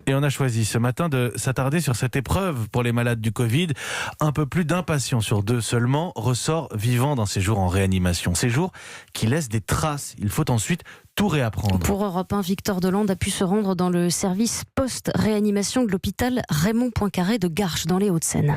Et on a choisi ce matin de s'attarder sur cette épreuve pour les malades du Covid. Un peu plus d'un patient sur 2 seulement ressort vivant d'un séjour en réanimation. Séjour qui laisse des traces. Il faut ensuite tout réapprendre. Pour Europe 1, Victor Delande a pu se rendre dans le service post-réanimation de l'hôpital Raymond Poincaré de Garches dans les Hauts-de-Seine.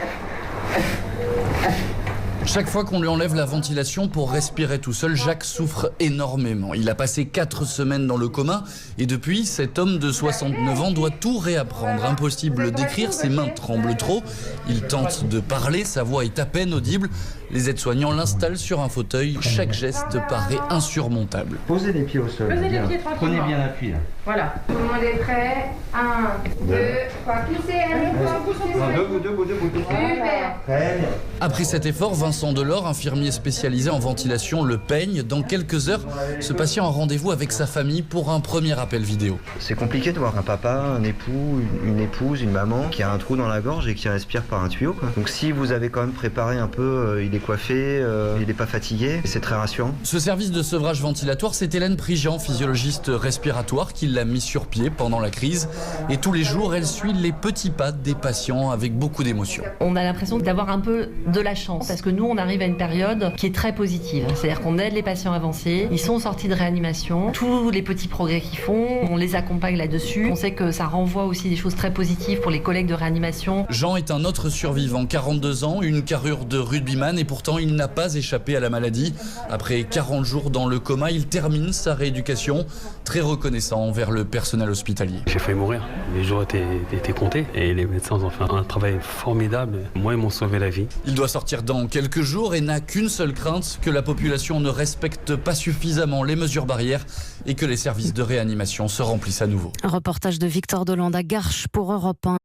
Chaque fois qu'on lui enlève la ventilation pour respirer tout seul, Jacques souffre énormément. Il a passé 4 semaines dans le coma et depuis, cet homme de 69 ans doit tout réapprendre. Impossible d'écrire, ses mains tremblent trop. Il tente de parler, sa voix est à peine audible. Les aides-soignants l'installent sur un fauteuil. Chaque geste paraît insurmontable. Posez les pieds au sol. Posez les pieds tranquillement. Prenez bien l'appui là. Voilà. Tout le monde est prêt. 1, 2, 3. Poussez, allez, Debout. Super. Très bien. Après cet effort, Vincent Delors, infirmier spécialisé en ventilation, le peigne. Dans quelques heures, ce patient a rendez-vous avec sa famille pour un premier appel vidéo. C'est compliqué de voir un papa, un époux, une épouse, une maman qui a un trou dans la gorge et qui respire par un tuyau, quoi. Donc si vous avez quand même préparé un peu, il est coiffé, il n'est pas fatigué, c'est très rassurant. Ce service de sevrage ventilatoire, c'est Hélène Prigent, physiologiste respiratoire, qui l'a mis sur pied pendant la crise. Et tous les jours, elle suit les petits pas des patients avec beaucoup d'émotion. On a l'impression d'avoir un peu de la chance parce que nous, on arrive à une période qui est très positive. C'est-à-dire qu'on aide les patients avancés, ils sont sortis de réanimation, tous les petits progrès qu'ils font, on les accompagne là-dessus. On sait que ça renvoie aussi des choses très positives pour les collègues de réanimation. Jean est un autre survivant, 42 ans, une carrure de rugbyman et pourtant il n'a pas échappé à la maladie. Après 40 jours dans le coma, il termine sa rééducation, très reconnaissant envers le personnel hospitalier. J'ai failli mourir, les jours étaient comptés et les médecins ont fait un travail formidable. Moi, ils m'ont sauvé la vie. Il doit sortir dans quelques jours et n'a qu'une seule crainte, que la population ne respecte pas suffisamment les mesures barrières et que les services de réanimation se remplissent à nouveau. Un reportage de Victor Delande à Garches pour Europe 1.